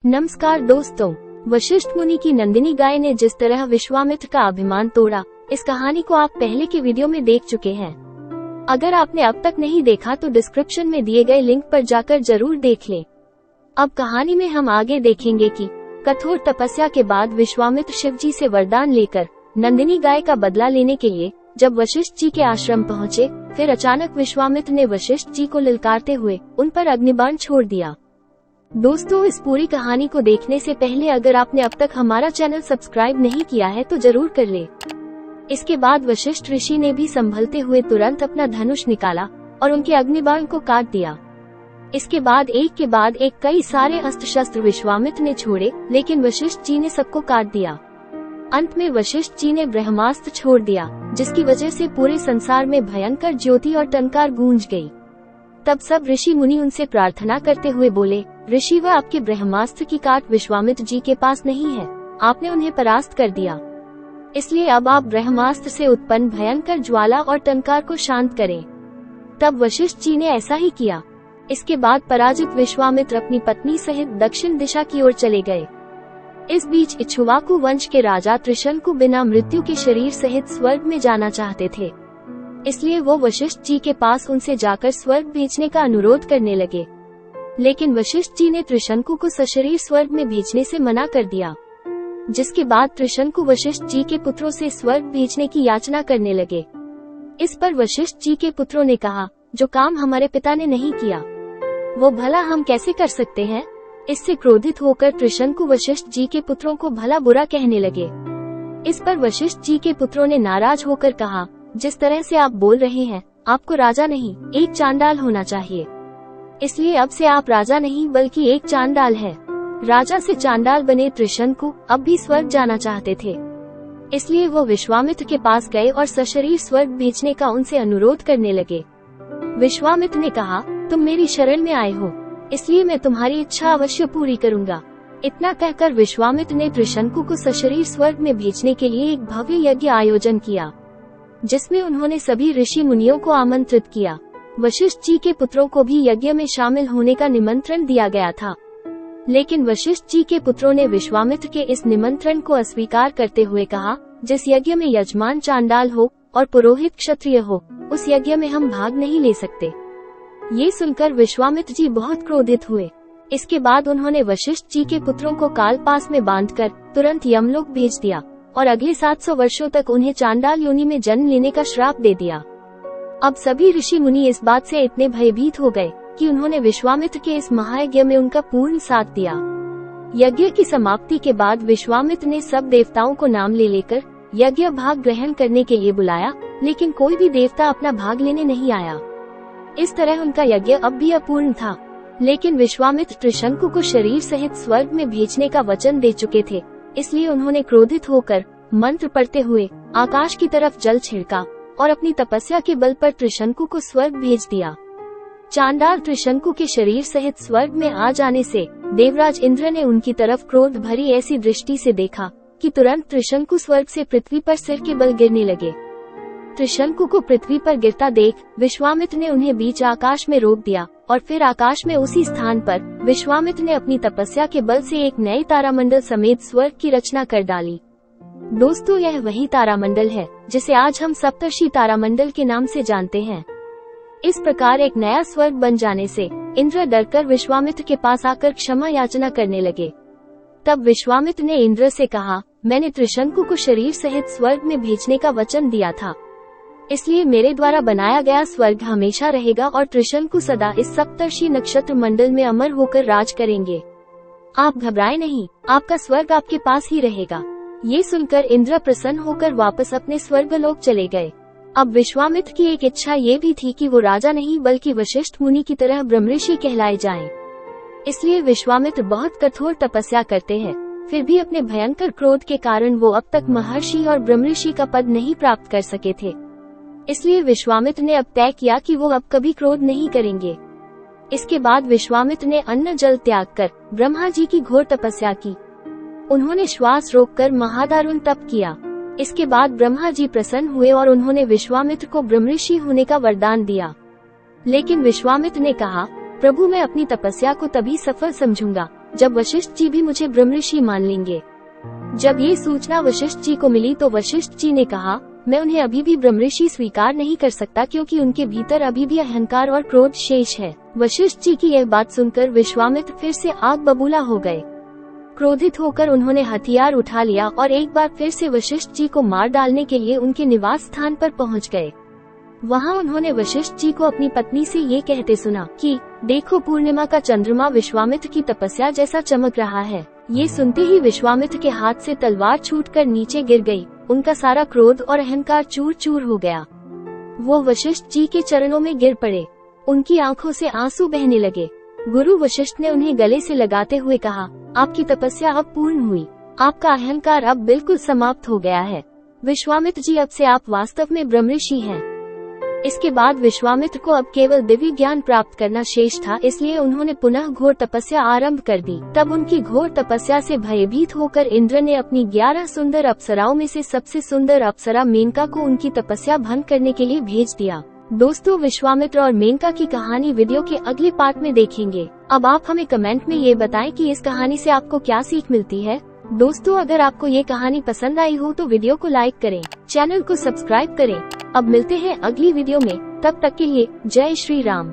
नमस्कार दोस्तों, वशिष्ठ मुनि की नंदिनी गाय ने जिस तरह विश्वामित्र का अभिमान तोड़ा, इस कहानी को आप पहले के वीडियो में देख चुके हैं। अगर आपने अब तक नहीं देखा तो डिस्क्रिप्शन में दिए गए लिंक पर जाकर जरूर देख लें। अब कहानी में हम आगे देखेंगे कि कठोर तपस्या के बाद विश्वामित्र शिवजी से वरदान लेकर नंदिनी गाय का बदला लेने के लिए जब वशिष्ठ जी के आश्रम पहुँचे, फिर अचानक विश्वामित्र ने वशिष्ठ जी को ललकारते हुए उन पर अग्निबाण छोड़ दिया। दोस्तों, इस पूरी कहानी को देखने से पहले अगर आपने अब तक हमारा चैनल सब्सक्राइब नहीं किया है तो जरूर कर ले। इसके बाद वशिष्ठ ऋषि ने भी संभलते हुए तुरंत अपना धनुष निकाला और उनके अग्निबाण को काट दिया। इसके बाद एक के बाद एक कई सारे अस्त्र शस्त्र विश्वामित्र ने छोड़े, लेकिन वशिष्ठ जी ने सबको काट दिया। अंत में वशिष्ठ जी ने ब्रह्मास्त्र छोड़ दिया, जिसकी वजह से पूरे संसार में भयंकर ज्योति और टंकार गूंज गई। तब सब ऋषि मुनि उनसे प्रार्थना करते हुए बोले, ऋषि, वह आपके ब्रह्मास्त्र की काट विश्वामित्र जी के पास नहीं है, आपने उन्हें परास्त कर दिया, इसलिए अब आप ब्रह्मास्त्र से उत्पन्न भयंकर ज्वाला और टंकार को शांत करें। तब वशिष्ठ जी ने ऐसा ही किया। इसके बाद पराजित विश्वामित्र अपनी पत्नी सहित दक्षिण दिशा की ओर चले गए। इस बीच इक्ष्वाकु वंश के राजा त्रिशंकु बिना मृत्यु के शरीर सहित स्वर्ग में जाना चाहते थे, इसलिए वो वशिष्ठ जी के पास उनसे जाकर स्वर्ग भेजने का अनुरोध करने लगे। लेकिन वशिष्ठ जी ने त्रिशंकु को सशरीर स्वर्ग में भेजने से मना कर दिया, जिसके बाद त्रिशंकु वशिष्ठ जी के पुत्रों से स्वर्ग भेजने की याचना करने लगे। इस पर वशिष्ठ जी के पुत्रों ने कहा, जो काम हमारे पिता ने नहीं किया वो भला हम कैसे कर सकते हैं। इससे क्रोधित होकर त्रिशंकु वशिष्ठ जी के पुत्रों को भला बुरा कहने लगे। इस पर वशिष्ठ जी के पुत्रों ने नाराज होकर कहा, जिस तरह से आप बोल रहे हैं, आपको राजा नहीं एक चांडाल होना चाहिए, इसलिए अब से आप राजा नहीं बल्कि एक चांडाल है। राजा से चांडाल बने त्रिशंकु अब भी स्वर्ग जाना चाहते थे, इसलिए वो विश्वामित्र के पास गए और सशरीर स्वर्ग भेजने का उनसे अनुरोध करने लगे। विश्वामित्र ने कहा, तुम मेरी शरण में आए हो, इसलिए मैं तुम्हारी इच्छा अवश्य पूरी करूंगा। इतना कहकर विश्वामित्र ने त्रिशंकु को सशरीर स्वर्ग में भेजने के लिए एक भव्य यज्ञ आयोजन किया, जिसमें उन्होंने सभी ऋषि मुनियों को आमंत्रित किया। वशिष्ठ जी के पुत्रों को भी यज्ञ में शामिल होने का निमंत्रण दिया गया था, लेकिन वशिष्ठ जी के पुत्रों ने विश्वामित्र के इस निमंत्रण को अस्वीकार करते हुए कहा, जिस यज्ञ में यजमान चांडाल हो और पुरोहित क्षत्रिय हो, उस यज्ञ में हम भाग नहीं ले सकते। ये सुनकर विश्वामित्र जी बहुत क्रोधित हुए। इसके बाद उन्होंने वशिष्ठ जी के पुत्रों को काल पास में बांधकर तुरंत यमलोक भेज दिया और अगले 700 वर्षों तक उन्हें चांडाल योनि में जन्म लेने का श्राप दे दिया। अब सभी ऋषि मुनि इस बात से इतने भयभीत हो गए कि उन्होंने विश्वामित्र के इस महायज्ञ में उनका पूर्ण साथ दिया। यज्ञ की समाप्ति के बाद विश्वामित्र ने सब देवताओं को नाम ले लेकर यज्ञ भाग ग्रहण करने के लिए बुलाया, लेकिन कोई भी देवता अपना भाग लेने नहीं आया। इस तरह उनका यज्ञ अब भी अपूर्ण था। लेकिन विश्वामित्र त्रिशंकु को शरीर सहित स्वर्ग में भेजने का वचन दे चुके थे, इसलिए उन्होंने क्रोधित होकर मंत्र पढ़ते हुए आकाश की तरफ जल छिड़का और अपनी तपस्या के बल पर त्रिशंकु को स्वर्ग भेज दिया। चांडाल त्रिशंकु के शरीर सहित स्वर्ग में आ जाने से देवराज इंद्र ने उनकी तरफ क्रोध भरी ऐसी दृष्टि से देखा कि तुरंत त्रिशंकु स्वर्ग से पृथ्वी पर सिर के बल गिरने लगे। त्रिशंकु को पृथ्वी पर गिरता देख विश्वामित्र ने उन्हें बीच आकाश में रोक दिया और फिर आकाश में उसी स्थान पर विश्वामित्र ने अपनी तपस्या के बल से एक नए तारामंडल समेत स्वर्ग की रचना कर डाली। दोस्तों, यह वही तारामंडल है जिसे आज हम सप्तर्षि तारामंडल के नाम से जानते हैं। इस प्रकार एक नया स्वर्ग बन जाने से इंद्र डरकर विश्वामित्र के पास आकर क्षमा याचना करने लगे। तब विश्वामित्र ने इंद्र से कहा, मैंने त्रिशंकु को शरीर सहित स्वर्ग में भेजने का वचन दिया था, इसलिए मेरे द्वारा बनाया गया स्वर्ग हमेशा रहेगा और त्रिशंकु सदा इस सप्तर्षि नक्षत्र मंडल में अमर होकर राज करेंगे। आप घबराएं नहीं, आपका स्वर्ग आपके पास ही रहेगा। ये सुनकर इंद्र प्रसन्न होकर वापस अपने स्वर्गलोक चले गए। अब विश्वामित्र की एक इच्छा ये भी थी कि वो राजा नहीं बल्कि वशिष्ठ मुनि की तरह ब्रह्मऋषि कहलाए जाएं। इसलिए विश्वामित्र बहुत कठोर तपस्या करते हैं, फिर भी अपने भयंकर क्रोध के कारण वो अब तक महर्षि और ब्रह्मऋषि का पद नहीं प्राप्त कर सके थे। इसलिए विश्वामित्र ने अब तय किया कि वो अब कभी क्रोध नहीं करेंगे। इसके बाद विश्वामित्र ने अन्न जल त्याग कर ब्रह्मा जी की घोर तपस्या की। उन्होंने श्वास रोककर महादारुण तप किया। इसके बाद ब्रह्मा जी प्रसन्न हुए और उन्होंने विश्वामित्र को ब्रह्मऋषि होने का वरदान दिया। लेकिन विश्वामित्र ने कहा, प्रभु, मैं अपनी तपस्या को तभी सफल समझूंगा जब वशिष्ठ जी भी मुझे ब्रह्मऋषि मान लेंगे। जब ये सूचना वशिष्ठ जी को मिली तो वशिष्ठ जी ने कहा, मैं उन्हें अभी भी ब्रह्मऋषि स्वीकार नहीं कर सकता, क्योंकि उनके भीतर अभी भी अहंकार और क्रोध शेष है। वशिष्ठ जी की यह बात सुनकर विश्वामित्र फिर से आग बबूला हो गए। क्रोधित होकर उन्होंने हथियार उठा लिया और एक बार फिर से वशिष्ठ जी को मार डालने के लिए उनके निवास स्थान पर पहुंच गए। वहां उन्होंने वशिष्ठ जी को अपनी पत्नी से ये कहते सुना कि देखो, पूर्णिमा का चंद्रमा विश्वामित्र की तपस्या जैसा चमक रहा है। ये सुनते ही विश्वामित्र के हाथ से तलवार छूटकर नीचे गिर गई। उनका सारा क्रोध और अहंकार चूर चूर हो गया। वो वशिष्ठ जी के चरणों में गिर पड़े। उनकी आंखों से आंसू बहने लगे। गुरु वशिष्ठ ने उन्हें गले से लगाते हुए कहा, आपकी तपस्या अब पूर्ण हुई, आपका अहंकार अब बिल्कुल समाप्त हो गया है। विश्वामित्र जी, अब से आप वास्तव में ब्रह्मऋषि हैं। इसके बाद विश्वामित्र को अब केवल दिव्य ज्ञान प्राप्त करना शेष था, इसलिए उन्होंने पुनः घोर तपस्या आरंभ कर दी। तब उनकी घोर तपस्या से भयभीत होकर इंद्र ने अपनी 11 सुंदर अप्सराओं में से सबसे सुंदर अप्सरा मेनका को उनकी तपस्या भंग करने के लिए भेज दिया। दोस्तों, विश्वामित्र और मेनका की कहानी वीडियो के अगले पार्ट में देखेंगे। अब आप हमें कमेंट में ये बताएं कि इस कहानी से आपको क्या सीख मिलती है। दोस्तों, अगर आपको ये कहानी पसंद आई हो तो वीडियो को लाइक करें, चैनल को सब्सक्राइब करें। अब मिलते हैं अगली वीडियो में, तब तक के लिए जय श्री राम।